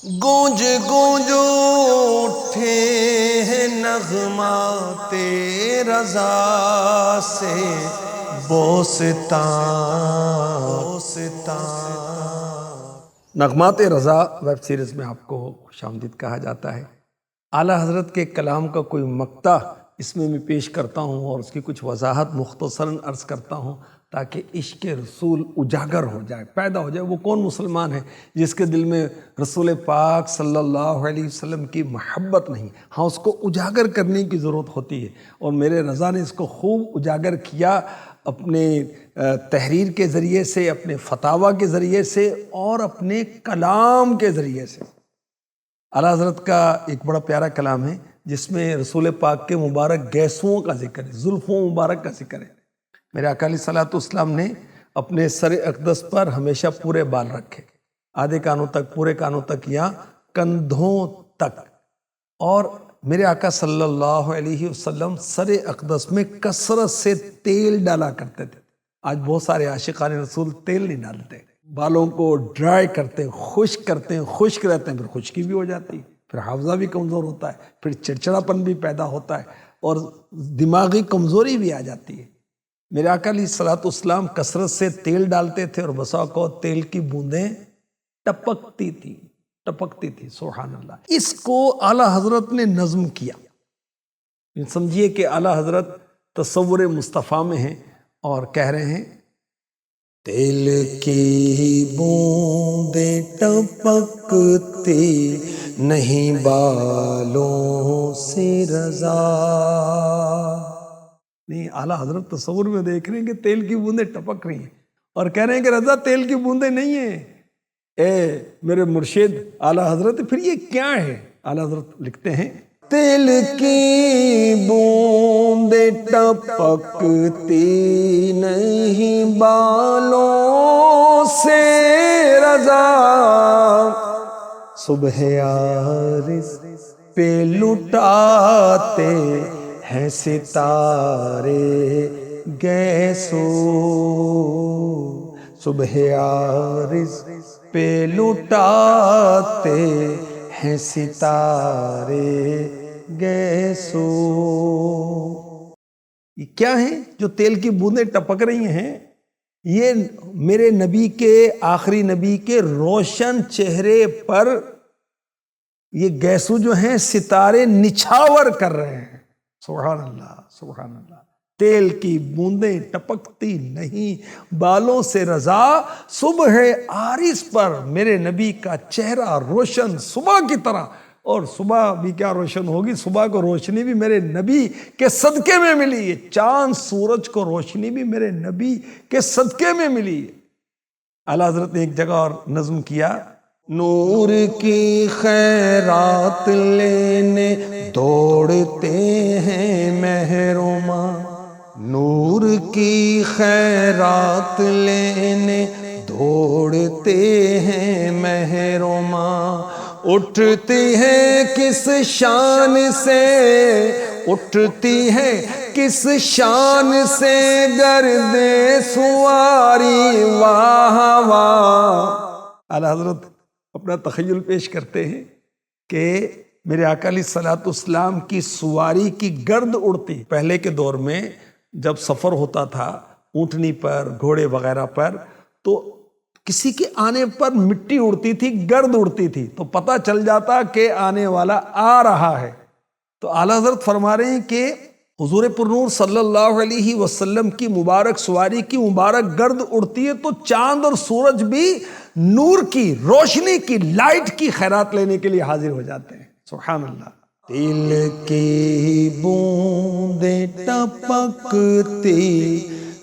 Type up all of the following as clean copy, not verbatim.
گونج گونج اٹھے ہیں نغمات رضا سے بوستان۔ نغمات رضا ویب سیریز میں آپ کو خوش آمدید کہا جاتا ہے۔ اعلیٰ حضرت کے کلام کا کوئی مقطع اس میں پیش کرتا ہوں اور اس کی کچھ وضاحت مختصراً عرض کرتا ہوں تاکہ عشق رسول اجاگر ہو جائے، پیدا ہو جائے۔ وہ کون مسلمان ہے جس کے دل میں رسول پاک صلی اللہ علیہ وسلم کی محبت نہیں؟ ہاں، اس کو اجاگر کرنے کی ضرورت ہوتی ہے، اور میرے رضا نے اس کو خوب اجاگر کیا اپنے تحریر کے ذریعے سے، اپنے فتاویٰ کے ذریعے سے اور اپنے کلام کے ذریعے سے۔ اعلیٰ حضرت کا ایک بڑا پیارا کلام ہے جس میں رسول پاک کے مبارک گیسوؤں کا ذکر ہے، زلفوں مبارک کا ذکر ہے۔ میرے آقا علیہ الصلوۃ والسلام نے اپنے سر اقدس پر ہمیشہ پورے بال رکھے، آدھے کانوں تک، پورے کانوں تک یا کندھوں تک، اور میرے آقا صلی اللہ علیہ وسلم سر اقدس میں کثرت سے تیل ڈالا کرتے تھے۔ آج بہت سارے عاشقان رسول تیل نہیں ڈالتے، بالوں کو ڈرائی کرتے ہیں، خشک کرتے ہیں، خشک رہتے ہیں، پھر خشکی بھی ہو جاتی ہے، پھر حافظہ بھی کمزور ہوتا ہے، پھر چڑچڑاپن بھی پیدا ہوتا ہے اور دماغی کمزوری بھی آ جاتی ہے۔ میرے آقا علیہ الصلوۃ والسلام کثرت سے تیل ڈالتے تھے اور بسا اوقات تیل کی بوندیں ٹپکتی تھی۔ سبحان اللہ۔ اس کو اعلیٰ حضرت نے نظم کیا۔ سمجھیے کہ اعلیٰ حضرت تصور مصطفیٰ میں ہیں اور کہہ رہے ہیں، تیل کی بوندیں ٹپکتی نہیں بالوں سے رضا۔ نہیں، اعلیٰ حضرت تصور میں دیکھ رہے ہیں کہ تیل کی بوندیں ٹپک رہی ہیں اور کہہ رہے ہیں کہ رضا تیل کی بوندیں نہیں ہیں، اے میرے مرشد اعلیٰ حضرت، پھر یہ کیا ہے؟ اعلیٰ حضرت لکھتے ہیں، تیل کی بوندیں ٹپکتی نہیں بالوں سے رضا، صبح عارض پہ لٹاتے ہیں ستارے گیسو، صبح عارض پہ لٹاتے ہیں ستارے گیسو۔ یہ کیا ہیں جو تیل کی بوندیں ٹپک رہی ہیں؟ یہ میرے نبی کے، آخری نبی کے روشن چہرے پر یہ گیسو جو ہیں ستارے نچھاور کر رہے ہیں۔ سبحان اللہ، سبحان اللہ۔ تیل کی بوندیں ٹپکتی نہیں بالوں سے رضا، صبح عارض پر میرے نبی کا چہرہ روشن صبح کی طرح، اور صبح بھی کیا روشن ہوگی، صبح کو روشنی بھی میرے نبی کے صدقے میں ملی ہے، چاند سورج کو روشنی بھی میرے نبی کے صدقے میں ملی ہے۔ اعلیٰ حضرت نے ایک جگہ اور نظم کیا، نور کی خیرات لینے دوڑتے ہیں محروماں، نور کی خیرات لینے دوڑتے ہیں محروماں، اٹھتی ہے کس شان سے، اٹھتی ہے کس شان سے گرد سواری واہ واہ۔ اعلیٰ حضرت اپنا تخیل پیش کرتے ہیں کہ میرے آقا علیہ الصلوۃ والسلام کی سواری کی گرد اڑتی۔ پہلے کے دور میں جب سفر ہوتا تھا اونٹنی پر، گھوڑے وغیرہ پر، تو کسی کے آنے پر مٹی اڑتی تھی، گرد اڑتی تھی، تو پتہ چل جاتا کہ آنے والا آ رہا ہے۔ تو اعلیٰ حضرت فرما رہے ہیں کہ حضور پرنور صلی اللہ علیہ وسلم کی مبارک سواری کی مبارک گرد اڑتی ہے تو چاند اور سورج بھی نور کی، روشنی کی، لائٹ کی خیرات لینے کے لیے حاضر ہو جاتے ہیں۔ سبحان اللہ۔ تیل کی بوندیں ٹپکتی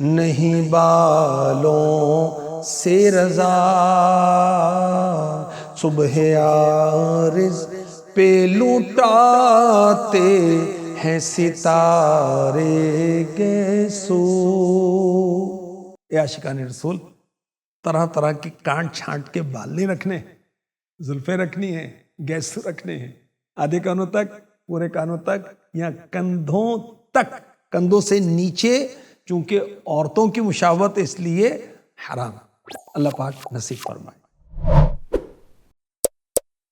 نہیں بالوں سے رضا، صبح عارض پہ لٹاتے ہیں ستارے گیسو۔ اے عاشقان رسول، طرح طرح کی کانٹ چھانٹ کے بال نہیں رکھنے، زلفیں رکھنی ہیں، گیسو رکھنے ہیں، آدھے کانوں تک، پورے کانوں تک یا کندھوں تک، کندھوں سے نیچے، چونکہ عورتوں کی مشابہت اس لیے حرام۔ اللہ پاک نصیب فرمائے۔